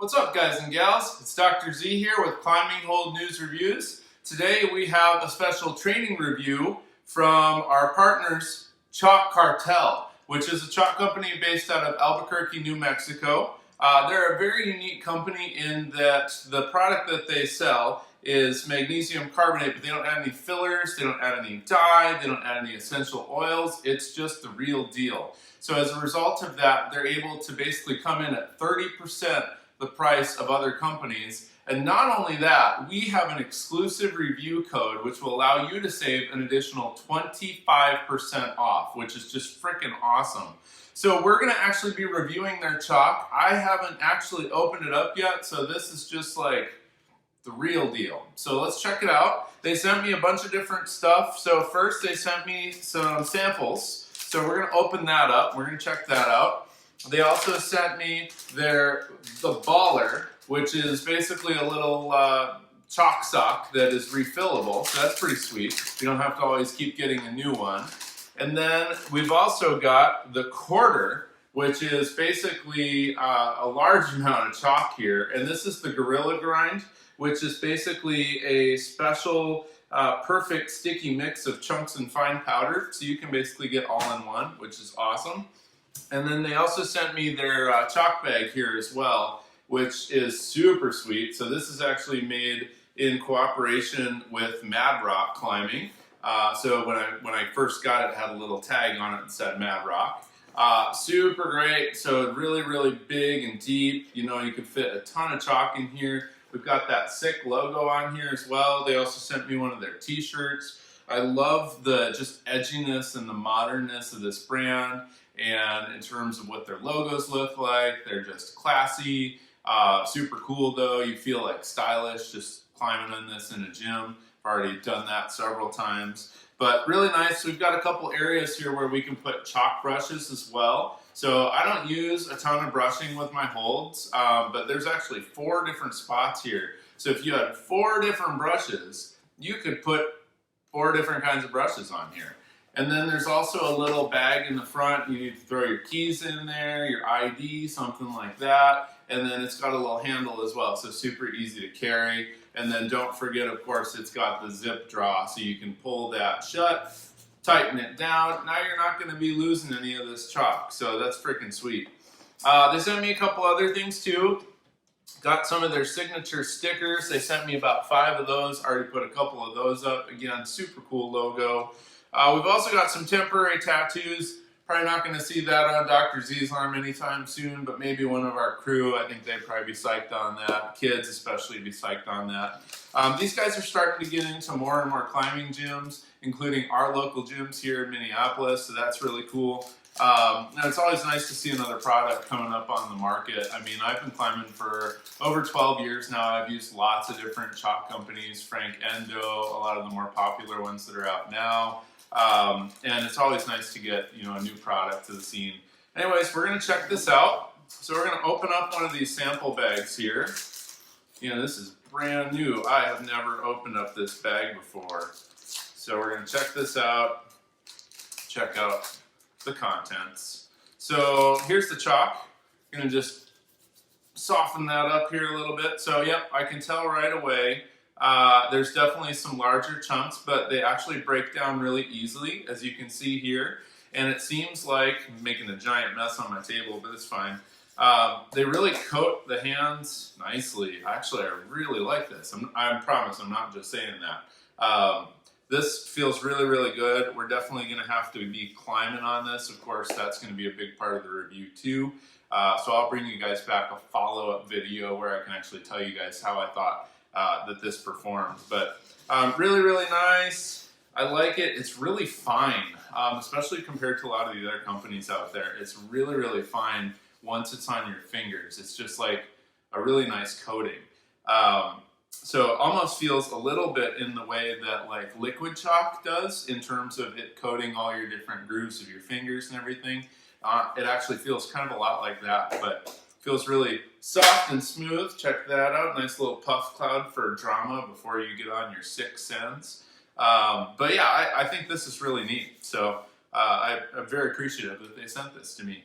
What's up, guys and gals? It's Dr. Z here with Climbing Hold News Reviews. Today we have a special training review from our partners, Chalk Cartel, which is a chalk company based out of Albuquerque, New Mexico. They're a very unique company in that the product that they sell is magnesium carbonate, but they don't add any fillers, they don't add any dye, they don't add any essential oils. It's just the real deal. So as a result of that, they're able to basically come in at 30% the price of other companies. And not only that, we have an exclusive review code which will allow you to save an additional 25% off, which is just freaking awesome. So we're going to actually be reviewing their chalk. I haven't actually opened it up yet, so this is just like the real deal. So let's check it out. They sent me a bunch of different stuff. So first they sent me some samples. So we're going to open that up. We're going to check that out. They also sent me the baller, which is basically a little chalk sock that is refillable. So that's pretty sweet. You don't have to always keep getting a new one. And then we've also got the quarter, which is basically a large amount of chalk here. And this is the Gorilla Grind, which is basically a special perfect sticky mix of chunks and fine powder. So you can basically get all in one, which is awesome. And then they also sent me their chalk bag here as well, which is super sweet. So this is actually made in cooperation with Mad Rock Climbing. So when I first got it, it had a little tag on it that said Mad Rock. Super great. So really big and deep. You know, you can fit a ton of chalk in here. We've got that sick logo on here as well. They also sent me one of their t-shirts. I love the just edginess and the modernness of this brand. And in terms of what their logos look like, they're just classy, super cool though. You feel like stylish just climbing on this in a gym. I've already done that several times. But really nice. We've got a couple areas here where we can put chalk brushes as well. So I don't use a ton of brushing with my holds, but there's actually 4 different spots here. So if you had 4 different brushes, you could put 4 different kinds of brushes on here. And then there's also a little bag in the front. You need to throw your keys in there, your ID, something like that. And then it's got a little handle as well, so super easy to carry. And then don't forget, of course, it's got the zip draw, so you can pull that shut, tighten it down. Now you're not gonna be losing any of this chalk, so that's freaking sweet. They sent me a couple other things too. Got some of their signature stickers. They sent me about 5 of those. I already put a couple of those up. Again, super cool logo. We've also got some temporary tattoos. Probably not going to see that on Dr. Z's arm anytime soon, but maybe one of our crew, I think they'd probably be psyched on that. Kids especially be psyched on that. These guys are starting to get into more and more climbing gyms, including our local gyms here in Minneapolis, so that's really cool. And it's always nice to see another product coming up on the market. I mean, I've been climbing for over 12 years now. I've used lots of different chalk companies, Frank Endo, a lot of the more popular ones that are out now. And it's always nice to get, you know, a new product to the scene. Anyways, we're going to check this out. So we're going to open up one of these sample bags here. You know, this is brand new. I have never opened up this bag before. So we're going to check this out. Check out the contents. So here's the chalk. I'm going to just soften that up here a little bit. So yep, I can tell right away. There's definitely some larger chunks, but they actually break down really easily, as you can see here. And it seems like, I'm making a giant mess on my table, but it's fine. They really coat the hands nicely. Actually, I really like this. I promise I'm not just saying that. This feels really good. We're definitely going to have to be climbing on this. Of course, that's going to be a big part of the review too. So I'll bring you guys back a follow-up video where I can actually tell you guys how I thought that this performs. But really nice. I like it. It's really fine, especially compared to a lot of the other companies out there. It's really fine once it's on your fingers. It's just like a really nice coating. So it almost feels a little bit in the way that like liquid chalk does in terms of it coating all your different grooves of your fingers and everything. It actually feels kind of a lot like that, but feels really soft and smooth. Check that out. Nice little puff cloud for drama before you get on your 6th sense. But yeah, I think this is really neat. So I'm very appreciative that they sent this to me.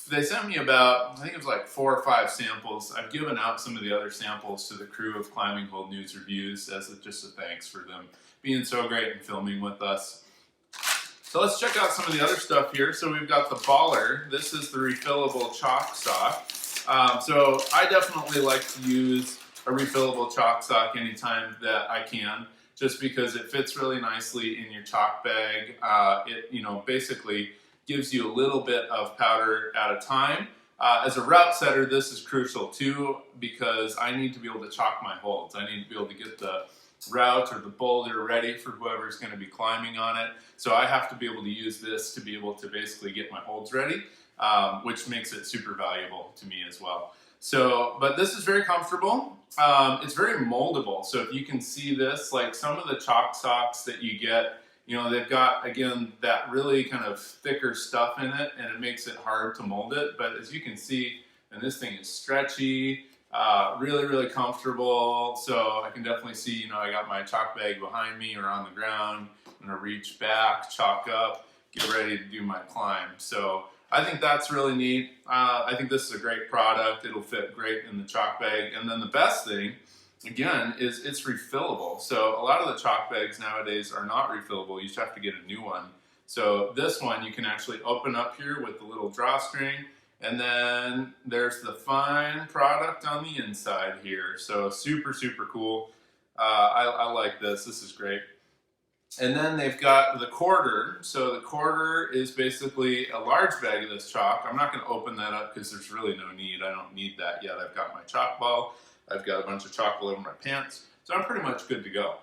They sent me about, I think it was like 4 or 5 samples. I've given out some of the other samples to the crew of Climbing Hold News Reviews as just a thanks for them being so great and filming with us. So let's check out some of the other stuff here. So we've got the Baller. This is the refillable chalk sock. So I definitely like to use a refillable chalk sock anytime that I can, just because it fits really nicely in your chalk bag. It, basically gives you a little bit of powder at a time. As a route setter, this is crucial too, because I need to be able to chalk my holds. I need to be able to get the route or the boulder ready for whoever's going to be climbing on it. So I have to be able to use this to be able to basically get my holds ready, which makes it super valuable to me as well. So, but this is very comfortable. It's very moldable. So if you can see this, like some of the chalk socks that you get, they've got, again, that really kind of thicker stuff in it, and it makes it hard to mold it. But as you can see, and this thing is stretchy, really, really comfortable. So I can definitely see, I got my chalk bag behind me or on the ground. I'm gonna reach back, chalk up, get ready to do my climb. So I think that's really neat. I think this is a great product. It'll fit great in the chalk bag. And then the best thing, again, is it's refillable. So a lot of the chalk bags nowadays are not refillable. You just have to get a new one. So this one you can actually open up here with the little drawstring, and then there's the fine product on the inside here. So super, super cool. I like this. This is great. And then they've got the quarter. So the quarter is basically a large bag of this chalk. I'm not going to open that up because there's really no need. I don't need that yet. I've got my chalk ball. I've got a bunch of chalk all over my pants. So I'm pretty much good to go.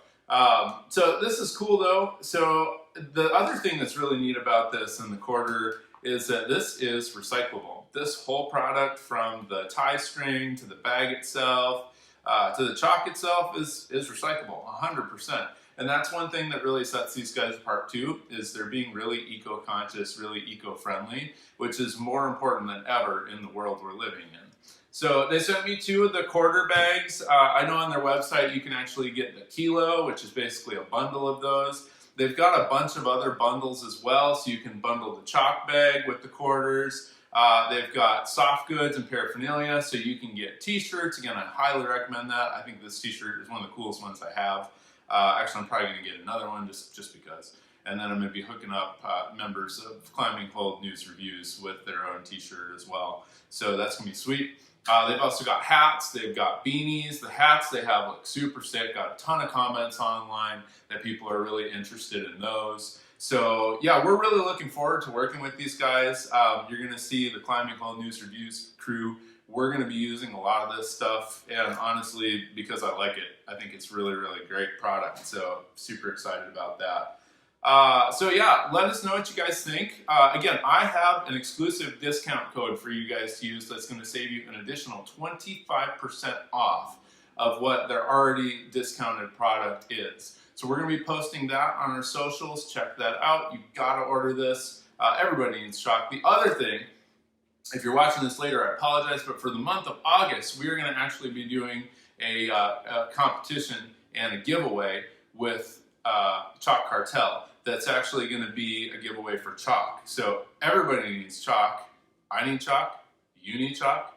So this is cool though. So the other thing that's really neat about this and the quarter is that this is recyclable. This whole product, from the tie string to the bag itself, to the chalk itself, is recyclable, 100%. And that's one thing that really sets these guys apart too, is they're being really eco-conscious, really eco-friendly, which is more important than ever in the world we're living in. So they sent me 2 of the quarter bags. I know on their website you can actually get the kilo, which is basically a bundle of those. They've got a bunch of other bundles as well, so you can bundle the chalk bag with the quarters. They've got soft goods and paraphernalia, so you can get t-shirts. Again, I highly recommend that. I think this t-shirt is one of the coolest ones I have. Actually, I'm probably going to get another one just because. And then I'm going to be hooking up members of Climbing Hold News Reviews with their own t-shirt as well. So that's going to be sweet. They've also got hats, they've got beanies. The hats they have look super sick. Got a ton of comments online that people are really interested in those. So yeah, we're really looking forward to working with these guys. You're going to see the Climbing Hold News Reviews crew. We're going to be using a lot of this stuff, and honestly, because I like it, I think it's really, really great product. So super excited about that. So yeah, let us know what you guys think. Again, I have an exclusive discount code for you guys to use that's going to save you an additional 25% off of what their already discounted product is. So we're going to be posting that on our socials. Check that out. You've got to order this. Everybody needs chalk. The other thing, if you're watching this later, I apologize, but for the month of August, we are going to actually be doing a competition and a giveaway with Chalk Cartel. That's actually going to be a giveaway for chalk. So everybody needs chalk. I need chalk. You need chalk.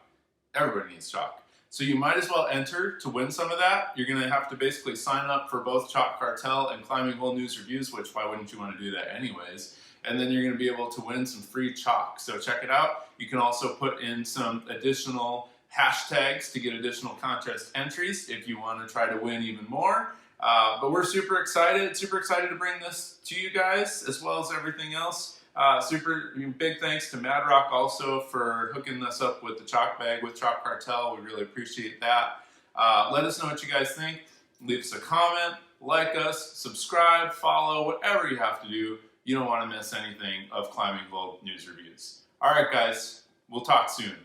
Everybody needs chalk. So you might as well enter to win some of that. You're going to have to basically sign up for both Chalk Cartel and Climbing Hold News Reviews, which why wouldn't you want to do that anyways? And then you're going to be able to win some free chalk. So check it out. You can also put in some additional hashtags to get additional contest entries if you want to try to win even more. But we're super excited to bring this to you guys, as well as everything else. Super big thanks to Mad Rock also for hooking us up with the chalk bag with Chalk Cartel. We really appreciate that. Let us know what you guys think. Leave us a comment, like us, subscribe, follow, whatever you have to do. You don't want to miss anything of Climbing Hold News Reviews. All right, guys, we'll talk soon.